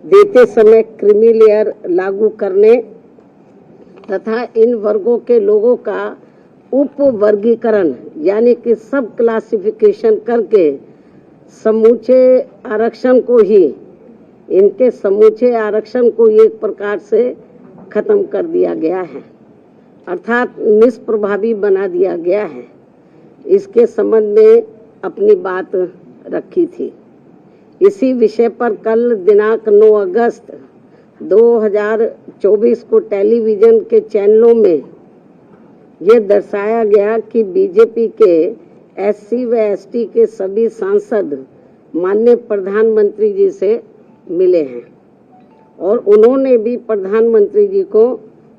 देते समय creamy layer लागू करने तथा इन वर्गों के लोगों का उप वर्गीकरण यानी कि सब क्लासिफिकेशन करके समूचे आरक्षण को एक प्रकार से खत्म कर दिया गया है, अर्थात निष्प्रभावी बना दिया गया है। इसके संबंध में अपनी बात रखी थी। इसी विषय पर कल दिनांक 9 अगस्त 2024 को टेलीविजन के चैनलों में ये दर्शाया गया कि बीजेपी के एससी व एसटी के सभी सांसद माननीय प्रधानमंत्री जी से मिले हैं और उन्होंने भी प्रधानमंत्री जी को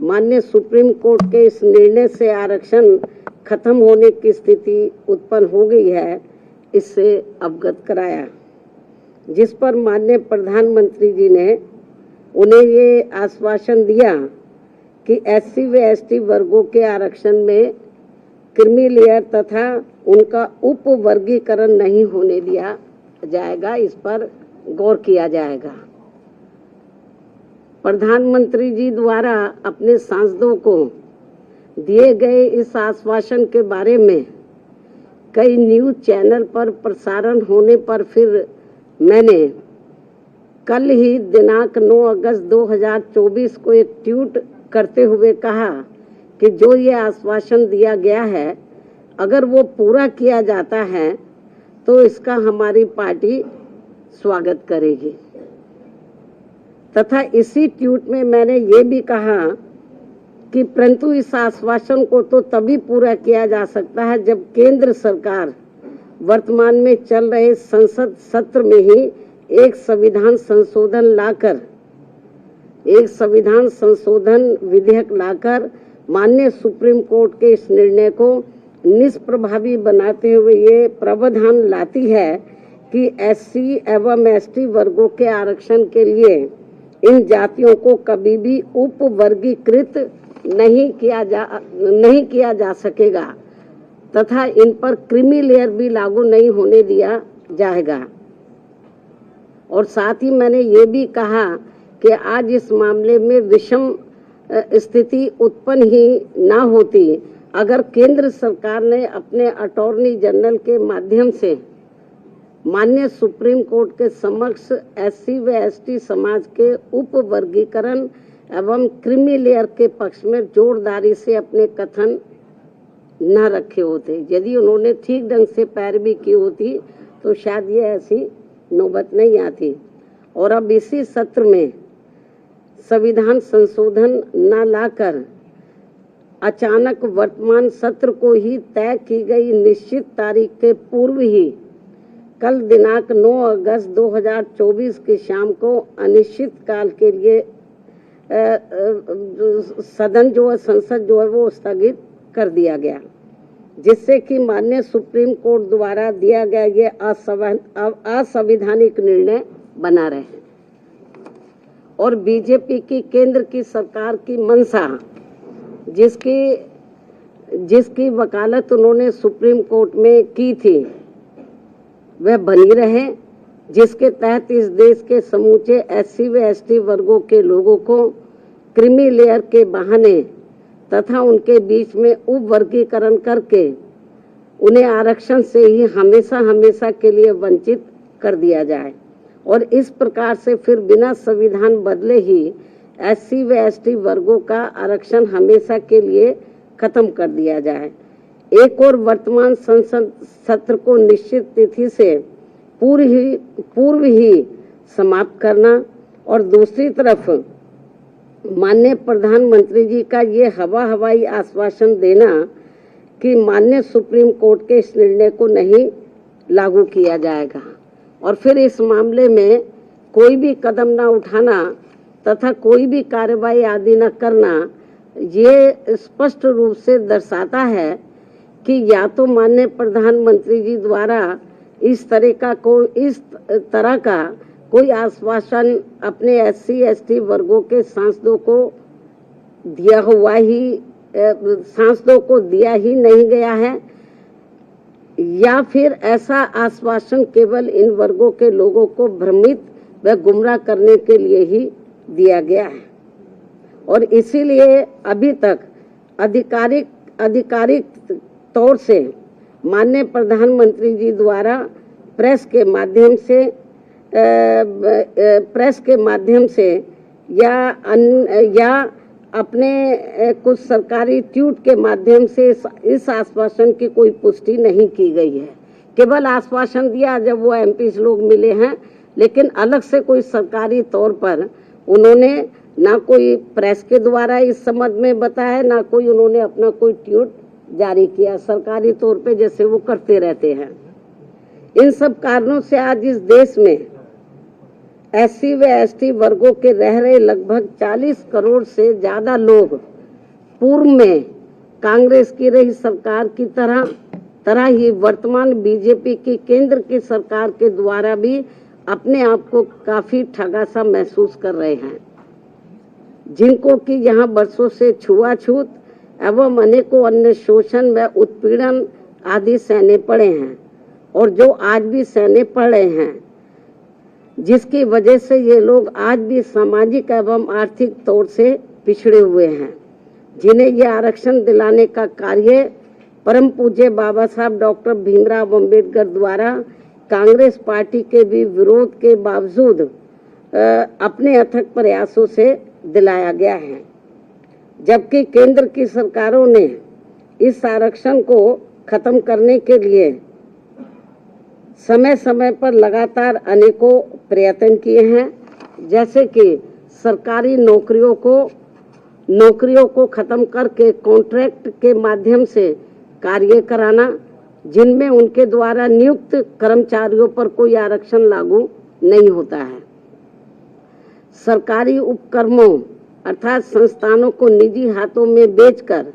माननीय सुप्रीम कोर्ट के इस निर्णय से आरक्षण खत्म होने की स्थिति उत्पन्न हो गई है, इससे अवगत कराया, जिस पर माननीय प्रधानमंत्री जी ने उन्हें ये आश्वासन दिया कि एससी व एसटी वर्गों के आरक्षण में क्रीमी लेयर तथा उनका उप वर्गीकरण नहीं होने दिया जाएगा, इस पर गौर किया जाएगा। प्रधानमंत्री जी द्वारा अपने सांसदों को दिए गए इस आश्वासन के बारे में कई न्यूज़ चैनल पर प्रसारण होने पर फिर मैंने कल ही दिनांक 9 अगस्त 2024 को एक ट्वीट करते हुए कहा कि जो ये आश्वासन दिया गया है, अगर वो पूरा किया जाता है तो इसका हमारी पार्टी स्वागत करेगी। तथा इसी ट्वीट में मैंने ये भी कहा कि परंतु इस आश्वासन को तो तभी पूरा किया जा सकता है जब केंद्र सरकार वर्तमान में चल रहे संसद सत्र में ही एक संविधान संशोधन विधेयक लाकर माननीय सुप्रीम कोर्ट के इस निर्णय को निष्प्रभावी बनाते हुए ये प्रावधान लाती है कि एससी एवं एसटी वर्गों के आरक्षण के लिए इन जातियों को कभी भी उप वर्गीकृत नहीं किया जा सकेगा तथा इन पर क्रीमी लेयर भी लागू नहीं होने दिया जाएगा। और साथ ही मैंने ये भी कहा कि आज इस मामले में विषम स्थिति उत्पन्न ही ना होती अगर केंद्र सरकार ने अपने अटॉर्नी जनरल के माध्यम से माननीय सुप्रीम कोर्ट के समक्ष एससी व एसटी समाज के उप वर्गीकरण एवं क्रीमी लेयर के पक्ष में जोरदारी से अपने कथन न रखे होते। यदि उन्होंने ठीक ढंग से पैरवी की होती तो शायद ये ऐसी नौबत नहीं आती। और अब इसी सत्र में संविधान संशोधन न लाकर अचानक वर्तमान सत्र को ही तय की गई निश्चित तारीख के पूर्व ही कल दिनांक 9 अगस्त 2024 की शाम को अनिश्चित काल के लिए संसद जो है वो स्थगित कर दिया गया, जिससे कि माननीय सुप्रीम कोर्ट द्वारा दिया गया ये असंवैधानिक निर्णय बना रहे। और बीजेपी की केंद्र की सरकार की मंशा, जिसकी वकालत उन्होंने सुप्रीम कोर्ट में की थी, वह बनी रहे, जिसके तहत इस देश के समूचे एससी व एसटी वर्गों के लोगों को क्रीमी लेयर के बहाने तथा उनके बीच में उप वर्गीकरण करके उन्हें आरक्षण से ही हमेशा के लिए वंचित कर दिया जाए और इस प्रकार से फिर बिना संविधान बदले ही एससी व एसटी वर्गों का आरक्षण हमेशा के लिए खत्म कर दिया जाए। एक और वर्तमान संसद सत्र को निश्चित तिथि से पूर्व ही समाप्त करना और दूसरी तरफ माननीय प्रधानमंत्री जी का ये हवाई आश्वासन देना कि माननीय सुप्रीम कोर्ट के इस निर्णय को नहीं लागू किया जाएगा और फिर इस मामले में कोई भी कदम न उठाना तथा कोई भी कार्रवाई आदि न करना, ये स्पष्ट रूप से दर्शाता है कि या तो माननीय प्रधानमंत्री जी द्वारा इस तरह का कोई आश्वासन अपने एससी एसटी वर्गों के सांसदों को दिया ही नहीं गया है या फिर ऐसा आश्वासन केवल इन वर्गों के लोगों को भ्रमित वह गुमराह करने के लिए ही दिया गया है। और इसीलिए अभी तक आधिकारिक तौर से माननीय प्रधानमंत्री जी द्वारा प्रेस के माध्यम से या अपने कुछ सरकारी ट्वीट के माध्यम से इस आश्वासन की कोई पुष्टि नहीं की गई है। केवल आश्वासन दिया जब वो एमपी लोग मिले हैं, लेकिन अलग से कोई सरकारी तौर पर उन्होंने ना कोई प्रेस के द्वारा इस संबंध में बताया, ना कोई उन्होंने अपना कोई ट्वीट जारी किया सरकारी तौर पे, जैसे वो करते रहते हैं। इन सब कारणों से आज इस देश में एससी व एसटी वर्गों के रह रहे लगभग 40 करोड़ से ज्यादा लोग पूर्व में कांग्रेस की रही सरकार की तरह ही वर्तमान बीजेपी की केंद्र की सरकार के द्वारा भी अपने आप को काफी ठगा सा महसूस कर रहे हैं, जिनको कि यहाँ बरसों से छुआछूत एवं अनेकों अन्य शोषण व उत्पीड़न आदि सहने पड़े हैं और जो आज भी सहने पड़ रहे हैं, जिसकी वजह से ये लोग आज भी सामाजिक एवं आर्थिक तौर से पिछड़े हुए हैं, जिन्हें ये आरक्षण दिलाने का कार्य परम पूज्य बाबा साहब डॉक्टर भीमराव अंबेडकर द्वारा कांग्रेस पार्टी के भी विरोध के बावजूद अपने अथक प्रयासों से दिलाया गया है। जबकि केंद्र की सरकारों ने इस आरक्षण को खत्म करने के लिए समय समय पर लगातार अनेकों प्रयत्न किए हैं, जैसे कि सरकारी नौकरियों को खत्म करके कॉन्ट्रैक्ट के माध्यम से कार्य कराना, जिनमें उनके द्वारा नियुक्त कर्मचारियों पर कोई आरक्षण लागू नहीं होता है। सरकारी उपक्रमों अर्थात संस्थानों को निजी हाथों में बेचकर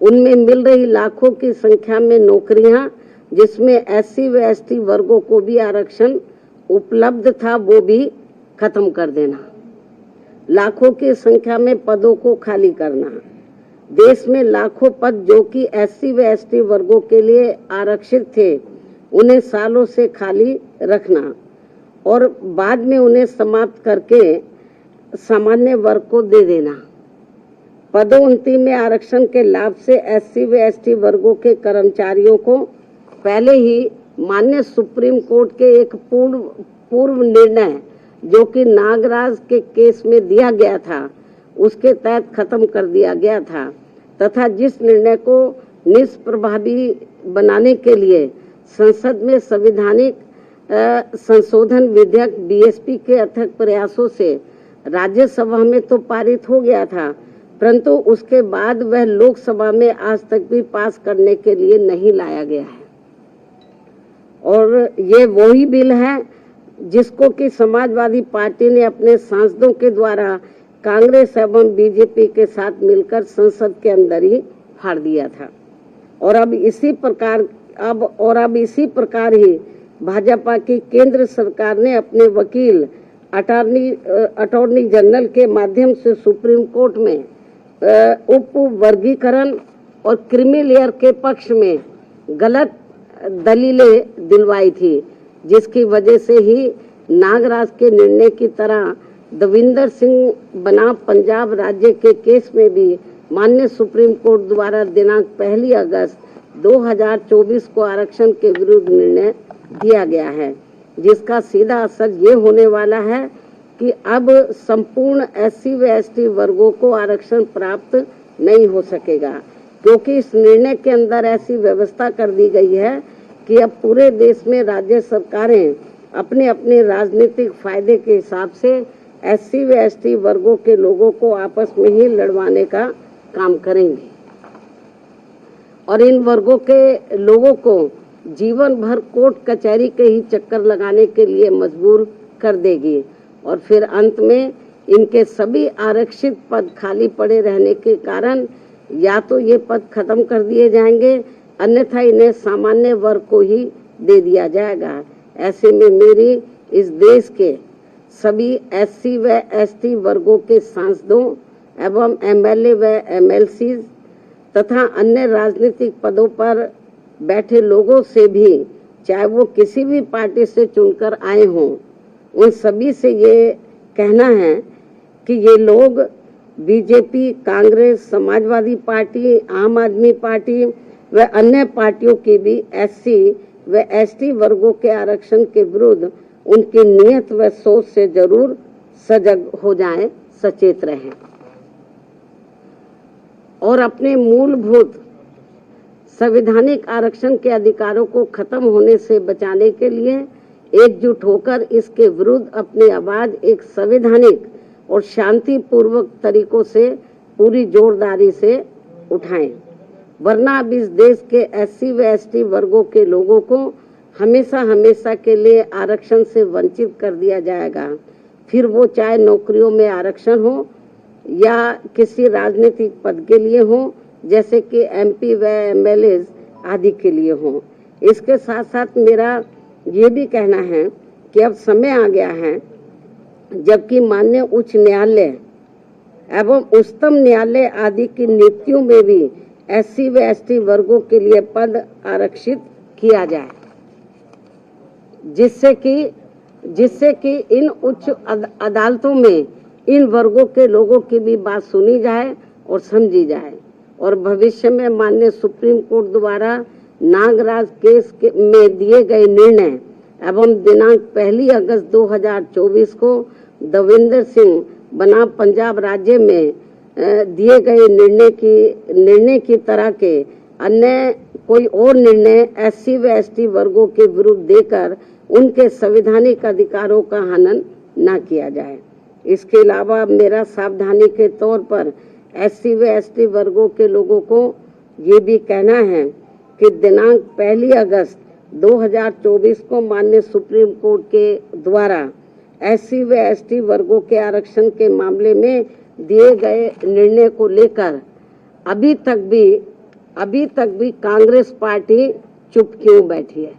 उनमें मिल रही लाखों की संख्या में नौकरियां, जिसमें एससी व एसटी वर्गों को भी आरक्षण उपलब्ध था, वो भी खत्म कर देना। लाखों की संख्या में पदों को खाली करना। देश में लाखों पद जो कि एससी व एसटी वर्गों के लिए आरक्षित थे, उन्हें सालों से खाली रखना और बाद में उन्हें समाप्त करके सामान्य वर्ग को दे देना। पदोन्नति में आरक्षण के लाभ से एससी व एसटी वर्गों के कर्मचारियों को पहले ही माननीय सुप्रीम कोर्ट के एक पूर्व निर्णय जो कि नागराज के केस में दिया गया था, उसके तहत खत्म कर दिया गया था तथा जिस निर्णय को निष्प्रभावी बनाने के लिए संसद में संवैधानिक संशोधन विधेयक बीएसपी के अथक प्रयासों से राज्यसभा में तो पारित हो गया था, परंतु उसके बाद वह लोकसभा में आज तक भी पास करने के लिए नहीं लाया गया है। और ये वही बिल है जिसको कि समाजवादी पार्टी ने अपने सांसदों के द्वारा कांग्रेस एवं बीजेपी के साथ मिलकर संसद के अंदर ही फाड़ दिया था। और अब इसी प्रकार ही भाजपा की केंद्र सरकार ने अपने वकील अटॉर्नी जनरल के माध्यम से सुप्रीम कोर्ट में उप वर्गीकरण और क्रीमी लेयर के पक्ष में गलत दलीलें दिलवाई थी, जिसकी वजह से ही नागराज के निर्णय की तरह दविंदर सिंह बनाम पंजाब राज्य के केस में भी माननीय सुप्रीम कोर्ट द्वारा दिनांक 1 अगस्त 2024 को आरक्षण के विरुद्ध निर्णय दिया गया है, जिसका सीधा असर ये होने वाला है कि अब संपूर्ण एससी व एसटी वर्गों को आरक्षण प्राप्त नहीं हो सकेगा, क्योंकि इस निर्णय के अंदर ऐसी व्यवस्था कर दी गई है कि अब पूरे देश में राज्य सरकारें अपने अपने राजनीतिक फायदे के हिसाब से एससी व एसटी वर्गों के लोगों को आपस में ही लड़वाने का काम करेंगे और इन वर्गों के लोगों को जीवन भर कोर्ट कचहरी के ही चक्कर लगाने के लिए मजबूर कर देगी और फिर अंत में इनके सभी आरक्षित पद खाली पड़े रहने के कारण या तो ये पद खत्म कर दिए जाएंगे, अन्यथा इन्हें सामान्य वर्ग को ही दे दिया जाएगा। ऐसे में मेरी इस देश के सभी एससी व एसटी वर्गों के सांसदों एवं एमएलए व एमएलसी तथा अन्य राजनीतिक पदों पर बैठे लोगों से भी, चाहे वो किसी भी पार्टी से चुनकर आए हों, उन सभी से ये कहना है कि ये लोग बीजेपी, कांग्रेस, समाजवादी पार्टी, आम आदमी पार्टी व अन्य पार्टियों की भी एससी व एसटी वर्गों के आरक्षण के विरुद्ध उनकी नियत व सोच से जरूर सजग हो जाएं, सचेत रहें और अपने मूलभूत संवैधानिक आरक्षण के अधिकारों को खत्म होने से बचाने के लिए एकजुट होकर इसके विरुद्ध अपनी आवाज एक संवैधानिक और शांतिपूर्वक तरीकों से पूरी जोरदारी से उठाएं, वरना अब इस देश के एससी व एसटी वर्गों के लोगों को हमेशा हमेशा के लिए आरक्षण से वंचित कर दिया जाएगा। फिर वो चाहे नौकरियों में आरक्षण हो या किसी राजनीतिक पद के लिए हो, जैसे कि एमपी व एमएलए आदि के लिए हो। इसके साथ साथ मेरा ये भी कहना है कि अब समय आ गया है जबकि माननीय उच्च न्यायालय एवं उच्चतम न्यायालय आदि की नियुक्तियों में भी एससी व एसटी वर्गों के लिए पद आरक्षित किया जाए, जिससे कि इन उच्च अदालतों में इन वर्गों के लोगों की भी बात सुनी जाए और समझी जाए और भविष्य में माननीय सुप्रीम कोर्ट द्वारा नागराज केस में दिए गए निर्णय एवं दिनांक 1 अगस्त 2024 को देवेंद्र सिंह बनाम पंजाब राज्य में दिए गए निर्णय की तरह के अन्य कोई और निर्णय एससी व एसटी वर्गों के विरुद्ध देकर उनके संवैधानिक अधिकारों का हनन न किया जाए। इसके अलावा मेरा सावधानी के तौर पर एससी व एसटी वर्गों के लोगों को ये भी कहना है कि दिनांक 1 अगस्त 2024 को माननीय सुप्रीम कोर्ट के द्वारा एससी व एसटी वर्गों के आरक्षण के मामले में दिए गए निर्णय को लेकर अभी तक भी कांग्रेस पार्टी चुप क्यों बैठी है?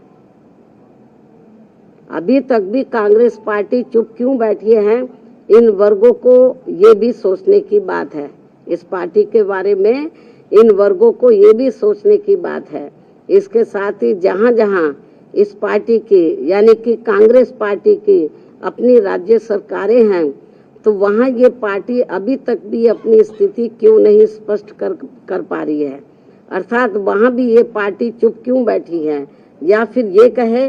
अभी तक भी कांग्रेस पार्टी चुप क्यों बैठी है? इन वर्गों को ये भी सोचने की बात है। इस पार्टी के बारे में इन वर्गों को ये भी सोचने की बात है। इसके साथ ही जहां इस पार्टी की यानी कि कांग्रेस पार्टी की अपनी राज्य सरकारें हैं, तो वहां ये पार्टी अभी तक भी अपनी स्थिति क्यों नहीं स्पष्ट कर पा रही है? अर्थात वहां भी ये पार्टी चुप क्यों बैठी है? या फिर ये कहे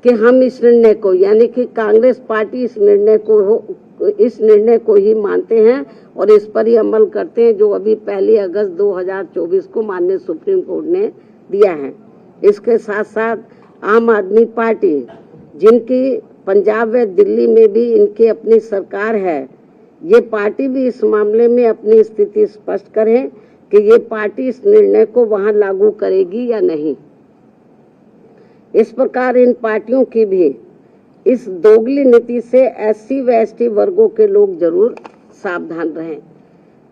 कि हम इस निर्णय को यानी कि कांग्रेस पार्टी इस निर्णय को ही मानते हैं और इस पर ही अमल करते हैं जो अभी 1 अगस्त 2024 को माननीय सुप्रीम कोर्ट ने दिया है। इसके साथ साथ आम आदमी पार्टी, जिनकी पंजाब व दिल्ली में भी इनकी अपनी सरकार है, ये पार्टी भी इस मामले में अपनी स्थिति स्पष्ट करे कि ये पार्टी इस निर्णय को वहां लागू करेगी या नहीं। इस प्रकार इन पार्टियों की भी इस दोगली नीति से एससी व एसटी वर्गों के लोग जरूर सावधान रहें,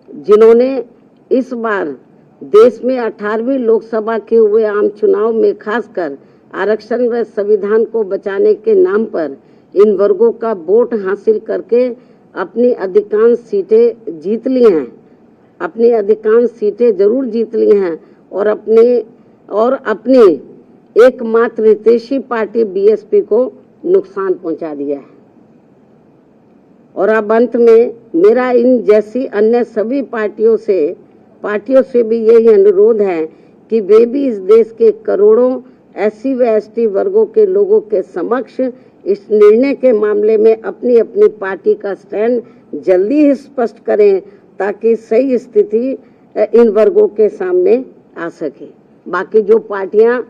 जिन्होंने इस बार देश में 18वीं लोकसभा के हुए आम चुनाव में खासकर आरक्षण व संविधान को बचाने के नाम पर इन वर्गों का वोट हासिल करके अपनी अधिकांश सीटें जीत ली हैं, अपनी अधिकांश सीटें जरूर जीत ली हैं और अपनी एकमात्र हितैषी पार्टी बीएसपी को नुकसान पहुंचा दिया है। और अब अंत में मेरा इन जैसी अन्य सभी पार्टियों से भी यही अनुरोध है कि वे भी इस देश के करोड़ों एससी व एसटी वर्गों के लोगों के समक्ष इस निर्णय के मामले में अपनी अपनी पार्टी का स्टैंड जल्दी ही स्पष्ट करें, ताकि सही स्थिति इन वर्गों के सामने आ सके। बाकी जो पार्टियां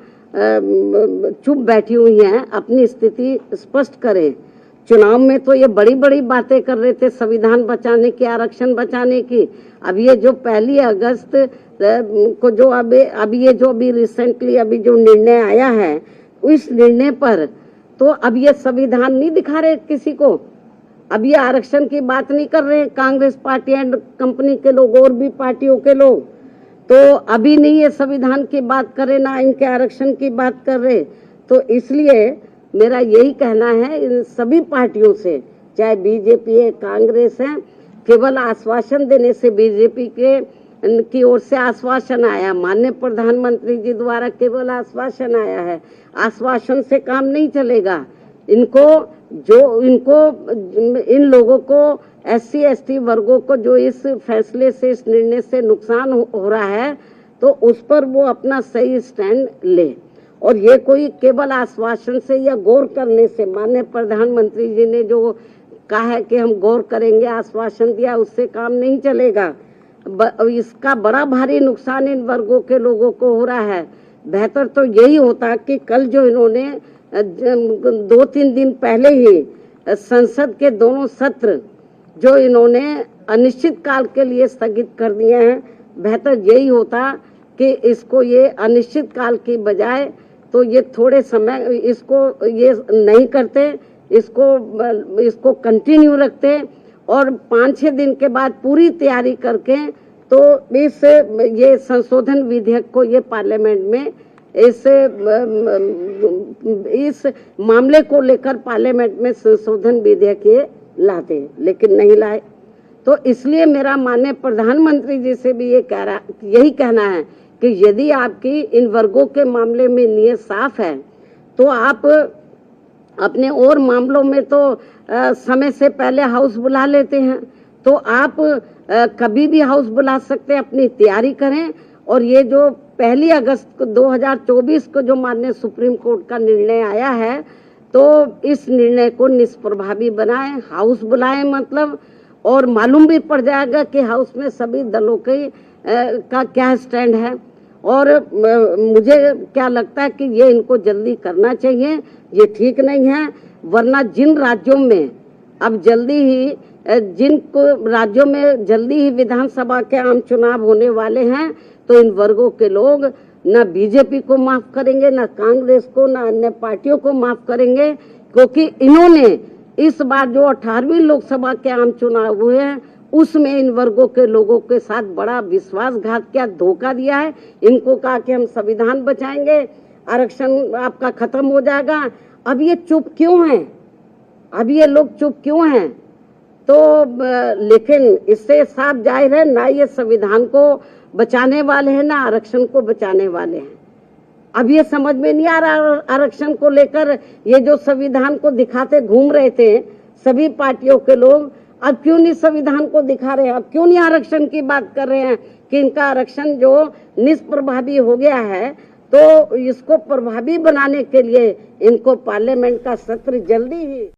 चुप बैठी हुई हैं, अपनी स्थिति स्पष्ट करें। चुनाव में तो ये बड़ी बड़ी बातें कर रहे थे संविधान बचाने की, आरक्षण बचाने की। अब ये जो 1 अगस्त को जो अभी रिसेंटली अभी जो निर्णय आया है, उस निर्णय पर तो अब ये संविधान नहीं दिखा रहे किसी को। अब ये आरक्षण की बात नहीं कर रहे कांग्रेस पार्टी एंड कंपनी के लोग और भी पार्टियों के लोग, तो अभी नहीं ये संविधान की बात कर रहे, ना इनके आरक्षण की बात कर रहे। तो इसलिए मेरा यही कहना है इन सभी पार्टियों से, चाहे बीजेपी है, कांग्रेस है, केवल आश्वासन देने से बीजेपी की ओर से आश्वासन आया, माननीय प्रधानमंत्री जी द्वारा केवल आश्वासन आया है। आश्वासन से काम नहीं चलेगा, इन लोगों को SC ST वर्गों को जो इस फैसले से, इस निर्णय से नुकसान हो रहा है, तो उस पर वो अपना सही स्टैंड ले। और ये कोई केवल आश्वासन से या गौर करने से, माननीय प्रधानमंत्री जी ने जो कहा है कि हम गौर करेंगे, आश्वासन दिया, उससे काम नहीं चलेगा। इसका बड़ा भारी नुकसान इन वर्गों के लोगों को हो रहा है। बेहतर तो यही होता कि कल जो इन्होंने 2-3 दिन पहले ही संसद के दोनों सत्र जो इन्होंने अनिश्चित काल के लिए स्थगित कर दिए हैं, बेहतर यही होता कि इसको ये अनिश्चित काल की बजाय तो ये थोड़े समय इसको ये नहीं करते, इसको कंटिन्यू रखते और 5-6 दिन के बाद पूरी तैयारी करके तो ये संशोधन विधेयक को ये पार्लियामेंट में इस मामले को लेकर पार्लियामेंट में संशोधन विधेयक ये लाते, लेकिन नहीं लाए। तो इसलिए मेरा माननीय प्रधानमंत्री जी से भी यही कहना है कि यदि आपकी इन वर्गों के मामले में नीयत साफ है तो आप अपने और मामलों में तो समय से पहले हाउस बुला लेते हैं, तो आप कभी भी हाउस बुला सकते हैं, अपनी तैयारी करें। और ये जो 1 अगस्त 2024 को जो माननीय सुप्रीम कोर्ट का निर्णय आया है, तो इस निर्णय को निष्प्रभावी बनाएं, हाउस बुलाएं मतलब, और मालूम भी पड़ जाएगा कि हाउस में सभी दलों का क्या स्टैंड है। और मुझे क्या लगता है कि ये इनको जल्दी करना चाहिए, ये ठीक नहीं है। वरना जिन राज्यों में अब राज्यों में जल्दी ही विधानसभा के आम चुनाव होने वाले हैं, तो इन वर्गों के लोग ना बीजेपी को माफ करेंगे, ना कांग्रेस को, ना अन्य पार्टियों को माफ करेंगे, क्योंकि इन्होंने इस बार जो 18वीं लोकसभा के आम चुनाव हुए हैं उसमें इन वर्गों के लोगों के साथ बड़ा विश्वासघात किया, धोखा दिया है। इनको कहा कि हम संविधान बचाएंगे, आरक्षण आपका खत्म हो जाएगा। अब ये चुप क्यों हैं? अब ये लोग चुप क्यों हैं? तो लेकिन इससे साफ जाहिर है, ना ये संविधान को बचाने वाले हैं, ना आरक्षण को बचाने वाले हैं। अब ये समझ में नहीं आ रहा आरक्षण को लेकर, ये जो संविधान को दिखाते घूम रहे थे सभी पार्टियों के लोग, अब क्यों नहीं संविधान को दिखा रहे हैं? अब क्यों नहीं आरक्षण की बात कर रहे हैं कि इनका आरक्षण जो निष्प्रभावी हो गया है, तो इसको प्रभावी बनाने के लिए इनको पार्लियामेंट का सत्र जल्दी ही